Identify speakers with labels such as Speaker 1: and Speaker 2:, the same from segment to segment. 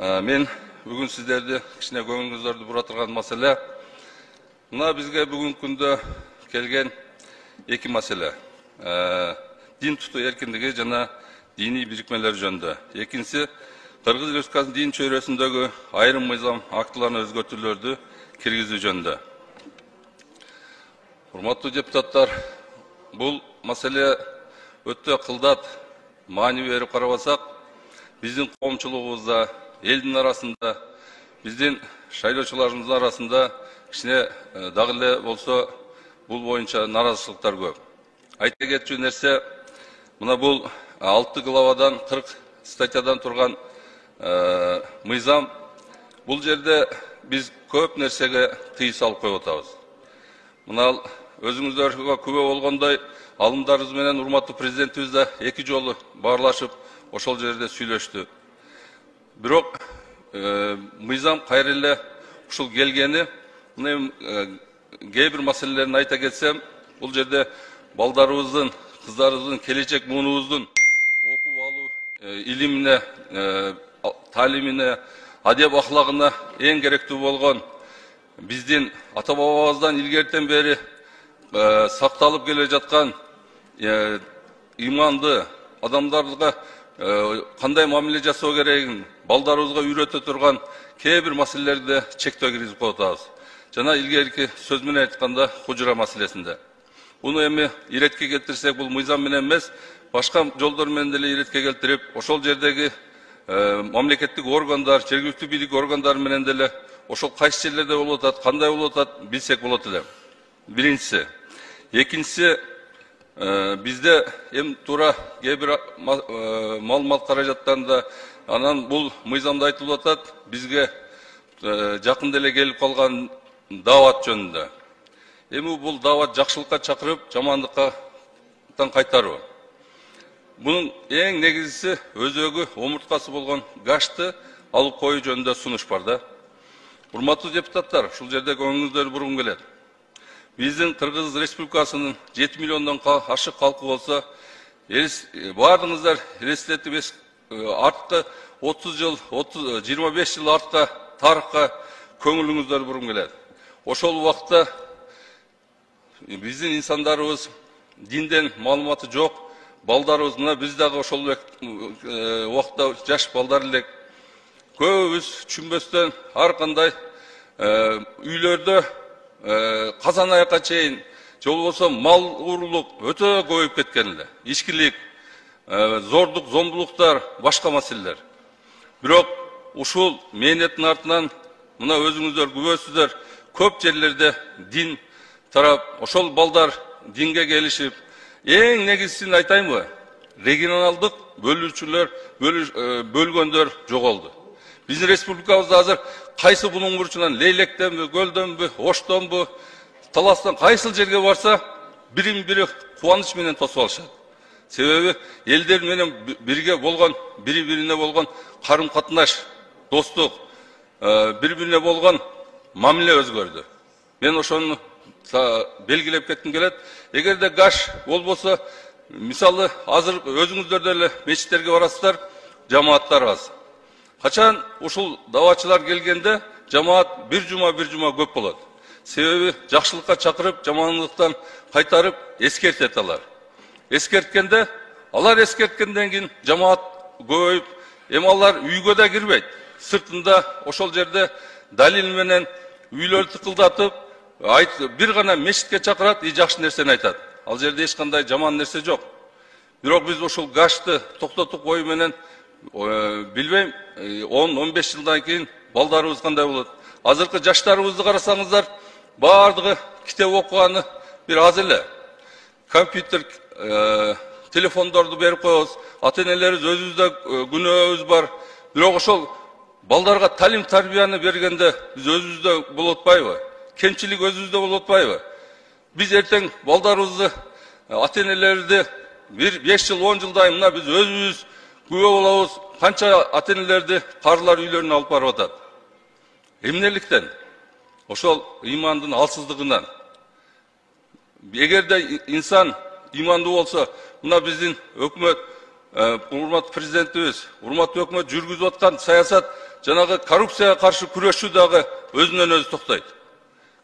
Speaker 1: Мен бүгін сіздерді кішіне көңіліңіздерді бұратырған мәселе. Мына бізге бүгін күнде келген екі мәселе. Дин тұту еркіндігі жана дини бірікмелер жөнді. Екіншісі, Қырғыз Республикасының дин чөйресіндегі айрым мыйзам актыларына өзгертулерді киргизүү жөнді. Урматтуу депутаттар, бұл мәселе өтө кылдат маани берип карабасак, биздин коомчулугубузда, элдин арасында, биздин шайлоочуларыбыздын арасында кичине дагы эле болсо бул боюнча наразычылыктар көп. Айта кетчү нерсе, мына бул 6 главадан 40 статьядан турган мыйзам, бул жерде биз көп нерсеге тыйым салып коюп атабыз. Мына өзүңүздөргө күбө болгондой, алымдарыбыз менен урматтуу президентибиз да 2 жолу баарлашып, ошол жерде сүйлөштү. Бирок мыйзам кайра эле ушул келгени, мына кээ бир маселелерин айта кетсем, бул жерде балдарыбыздын, кыздарыбыздын, келечек муунубуздун окуп алуу илимине, талимине, адеп ахлагына эң керектүү болгон биздин ата бабабыздан илгертен бери сакталып келе жаткан иманды адамдарга кандай мамиле жасоо керегин балдарыбызга үйрөтө турган кээ бир маселелерди чектөө киргизип коюп атабыз. Жана илгерки сөз менен айтканда хужура маселесинде. Буну эми иретке келтирсек, бул мыйзам менен эмес, башка жолдор менен деле иретке келтирип, ошол жердеги мамлекеттик органдар, жергиликтүү бийлик органдары менен деле ошол кайсы жерлерде болуп атат, кандай болуп атат билсек болот эле. Биринчиси. Экинчиси, бизде эми туура кээ бир маалымат каражаттарында анан бул мыйзамда айтылып атат, бизге жакында эле келип калган даават жөнүндө. Эми бул даават жакшылыкка чакырып, жамандыктан кайтаруу. Bunun en негизгиси өзөгү омурткасы болгон гашты алып коюу жөнүндө сунуш бар да. Урматтуу депутаттар, ушул жерде көңүлүңүздөрдү бургум келет. Биздин Кыргыз Республикасынын 7 миллиондон ашык калкы болсо, баардыгыңыздар элестетип арткы 30 жыл, 25 жыл артка тарыхка көңүлүңүздөрдү бургум келет. Ошол убакта биздин инсандарыбыз динден маалыматы жок, балдарыбыз, мына биз дагы ошол убакта жаш балдар элек, көбүбүз түшүнбөстөн ар кандай үйлөрдө казан аякка чейин, же болбосо мал уурулук өтө көбөйүп кеткен эле. Ичкилик, зордук, зомбулуктар, башка маселелер. Бирок ушул мээнеттин артынан мына өзүңүздөр күбөсүздөр, көп жерлерде дин тарап, ошол балдар динге келишип, эң негизгисин айтайынбы? Регионалдык бөлүүчүлөр, бөлгөндөр жоголду. Биздин республикабызда азыр кайсы булуң бурчунан, Лейлектенби, Көлдөнбү, Оштонбу, Таластан кайсыл жерге барса, бирин-бири кубаныч менен тосуп алышат. Себеби элдер менен бирге болгон, бири-бирине болгон карым-катнаш, достук, бири-бирине болгон мамиле өзгөрдү. Мен ошону белгилеп кетким келет. Эгерде гаш болбосо, мисалы, азыр өзүңүздөр деле мечиттерге барасыздар, жамааттар аз. Качан ушул давачылар келгенде, жамаат бир жума көп болот. Себеби жакшылыкка чакырып, жамандыктан кайтарып, эскертет алар. Эскерткенде, алар эскерткенден кийин жамаат көбөйүп, эми алар үйгө да кирбейт. Сыртында ошол жерде далил менен үйлөрдү тыкылдатып, бир гана мечитке чакырат, жакшы нерсени айтат. Ал жерде эч кандай жаман нерсе жок. Бирок биз ушул гашты токтотуп коюу менен билбейм, 10-15 жылдан кийин балдарыбыз кандай болот. Азыркы жаштарыбызды карасаңыздар, баардыгы китеп окуганы бир аз эле. Компьютер, телефондорду берип коебуз, ата-энелерибиз өзүбүздө күнөөбүз бар. Бирок ошол балдарга талим тарбияны бергенде биз өзүбүздө болуп атпайбы? Кемчилик өзүбүздө болуп атпайбы? Биз эртең балдарыбызды, ата-энелерди 5 жыл, 10 жылдан мына биз өзүбүз күбө болобуз, канча ата-энелерди карылар үйлөрүнө алып барып атат. Эмнеликтен? Ошол имандын алсыздыгынан. Эгерде инсан имандуу болсо, мына биздин өкмөт, урматтуу президентибиз, урматтуу өкмөт жүргүзүп аткан саясат жанагы коррупцияга каршы күрөшүү дагы өзүнөн өзү токтойт.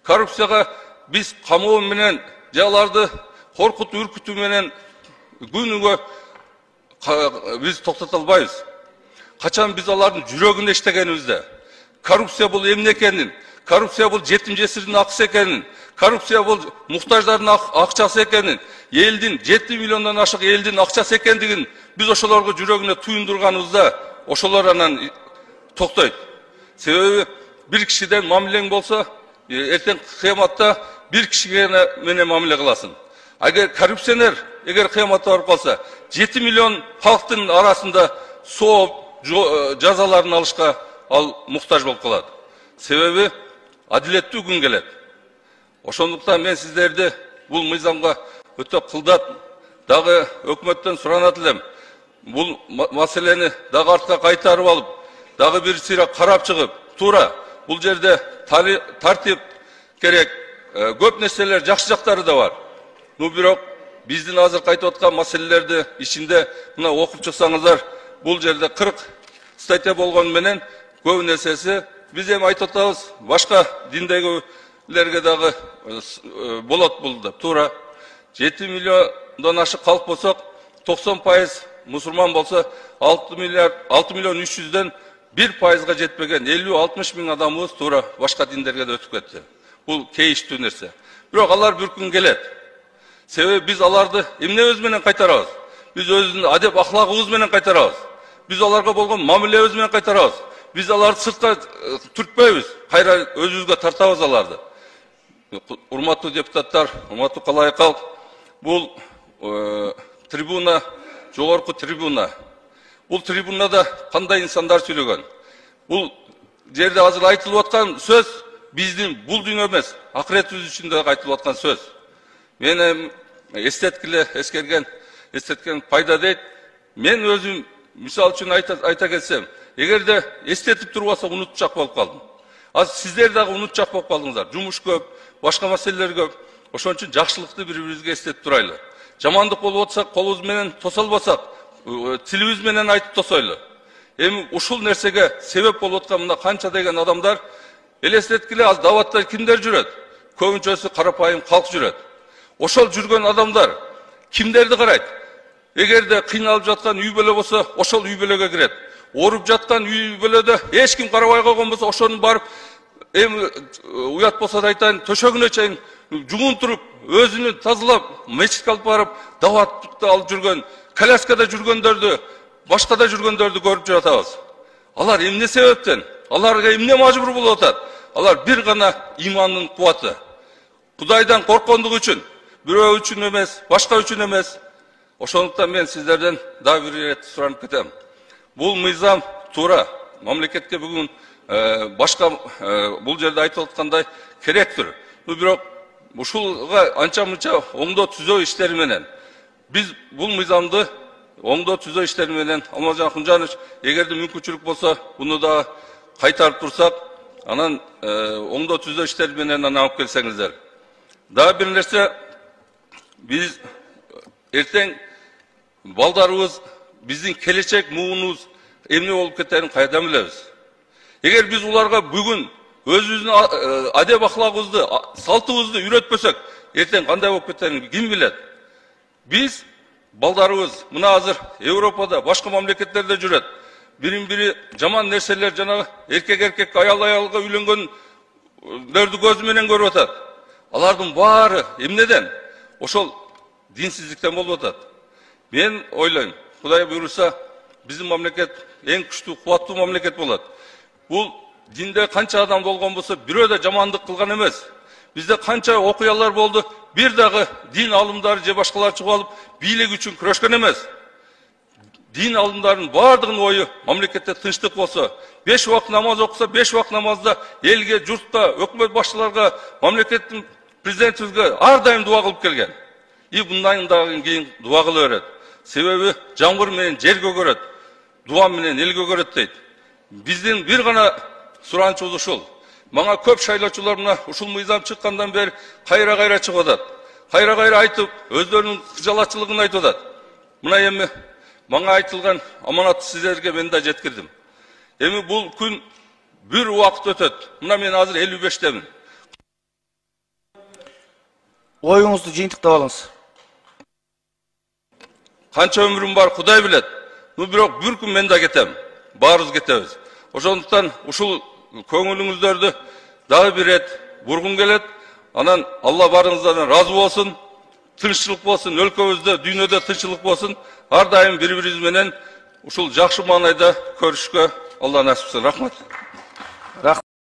Speaker 1: Коррупцияга биз камоо менен же аларды коркутуу, үркүтүү менен күнүгө biz toktata albayız. Kaçan biz aların жүрөгүндө иштегенибизде. Korrupsiya bul emne ekenin, korrupsiya bul жетим жесирдин акысы экенин, korrupsiya bul muhtаждардын акчасы экенин, элдин 7 миллиондон ашык элдин акчасы экендигин biz ошолорго жүрөгүнө туюндурганыбызда ошолор анан токтойт. Себеби bir кишиден мамилең болсо, эртең кыяматта bir кишиге менен мамиле кыласың. Эгер коррупционер эгер кыяматта барып калса, 7 миллион халктын арасында сооп жазаларын алышка ал муктаж болуп калат. Себеби адилеттүү күн келет. Ошондуктан мен сиздерди бул мыйзамга өтө кылдат дагы өкмөттөн суранат элем. Бул маселени дагы артка кайтарып алып, дагы бир сыйра карап чыгып, туура бул жерде тартип керек, көп нерселер жакшы жактары да бар. Бирок биздин азыр айтып аткан маселелерди ичинде мына окуп чыксаңыздар, бул жерде 40 статья болгон менен көп нерсеси биз эми айтып атабыз, башка диндегилерге дагы болот бул деп. Туура 7 миллиондон ашык калк болсок, 90% мусулман болсо 6 миллион 300дөн 1%га жетпеген 50-60 миң адамыбыз туура башка диндерге да өтүп кетти. Бул кейиштүү нерсе. Бирок алар бир күн келет. Себеби биз аларды эмнебиз менен кайтарабыз? Биз өзүбүздүн адеп ахлагыбыз менен кайтарабыз. Биз аларга болгон мамилебиз менен кайтарабыз. Биз аларды сыртка түртпөйбүз, кайра өзүбүзгө тартабыз аларды. Урматтуу депутаттар, урматтуу калайык калк, бул трибуна, жогорку трибуна. Бул трибунада кандай инсандар сүйлөгөн? Бул жерде азыр айтылып аткан сөз биздин бул дүйнө эмес, акыретибиз үчүн да айтылып аткан сөз. Мен эстеткен пайда дейт. Мен өзүм мисал үчүн айта кетсем, эгерде эстетип турбаса унутчак болуп калдым. Азыр сиздер дагы унутчак болуп калдыңыздар. Жумуш көп, башка маселелер көп. Ошон үчүн жакшылыкты бири-бирибизге эстетип турайлы. Жамандык болуп атса, колубуз менен тоса албасак, тилибиз менен айтып тосойлу. Эми ушул нерсеге себеп болуп аткан мына канча деген адамдар элестеткиле, аз даватта кимдер жүрөт? Көбүнчөсү карапайым калк жүрөт. Ошол жүргөн адамдар кимдерди карайт? Эгерде кыйналып жаткан үй бүлө болсо, ошол үй бүлөгө кирет. Оруп жаткан үй бүлөдө эч ким карабай койгон болсо, ошонун барып, эми уят болсо да айтайын, төшөгүнө чейин жугунтуруп, өзүнү тазалап, мечитке алып барып, даватты алып жүргөн, коляскада жүргөндөрдү, башкада жүргөндөрдү көрүп жатабыз. Алар эмне себептен? Аларга эмне мажбур болуп атат? Алар бир гана имандын кубаты. Кудайдан корккондугу үчүн, бирөө үчүн эмес, башка үчүн эмес. Ошондуктан мен сиздерден дагы бир ирет суранып кетем. Бул мыйзам туура, мамлекетке бүгүн башка бул жерде айтылып аткандай керектир. Бирок ушулга анча-мынча оңдоо түзөө иштери менен биз бул мыйзамды оңдоо түзөө иштери менен Алмазжан Ахунжанович, эгерде мүмкүнчүлүк болсо, буну да кайтарып турсак, анан оңдоо түзөө иштери менен анан алып келсеңиздер. Дагы бир нерсе, биз эртең балдарыбыз, биздин келечек муунубуз эмне болуп кетерин кайдан билебиз? Эгер биз уларга бүгүн өзүбүздүн адеп ахлагыбызды, салтыбызды үйрөтпөсөк, эртең кандай болуп кетерин ким билет? Биз балдарыбыз мына азыр Европада, башка мамлекеттерде жүрөт. Бирин-бири жаман нерселер, жана эркек аял-аялга үйлөнгөндөрдү көзү менен көрүп атат. Алардын баары эмнеден? Ошол динсиздиктен болуп атат. Мен ойлойм, Кудай буйруса, биздин мамлекет эң күчтүү, кубаттуу мамлекет болот. Бул динде канча адам болгон болсо, бирөө да жамандык кылган эмес. Бизде канча окуялар болду, бир дагы дин алымдары же башкалар чыгып алып, бийлик үчүн күрөшкөн эмес. Дин алымдарынын бардыгынын ою мамлекетте тынчтык болсо, 5 убакыт намаз окуса, 5 убакыт намазда элге, журтка, өкмөт башчыларга, мамлекеттин президентибизге ар дайым дуа кылып келген. И мындан дагы кийин дуа кыла берет. Себеби жамгыр менен жер көгөрөт, дуа менен эл көгөрөт дейт. Биздин бир гана суранычыбыз ушул. Мага көп шайлоочулар мына ушул мыйзам чыккандан бери кайра чыгып атат. Кайра айтып, өздөрүнүн кыжалатчылыгын айтып атат. Мына эми мага айтылган аманатты сиздерге мен да жеткирдим. Эми бул күн bir убакыт өтөт. Мына мен азыр 55-темин.
Speaker 2: Оюңузду жыйынтыктап алыңыз.
Speaker 1: Канча ömrüm бар, Кудай билет. Бирок bir күн мен да кетем. Баарыбыз кетебиз. Ошондуктан ушул көңүлүңүздөрдү дагы бир рет бургун келет. Анан Алла барыңыздардан разы болсун. Тынччылык болсун, өлкөбүздө, дүйнөдө тынччылык болсун. Ар дайым бири-бирибиз менен ушул жакшы маанайда көрүшкө Алла насип кылсын. Рахмат.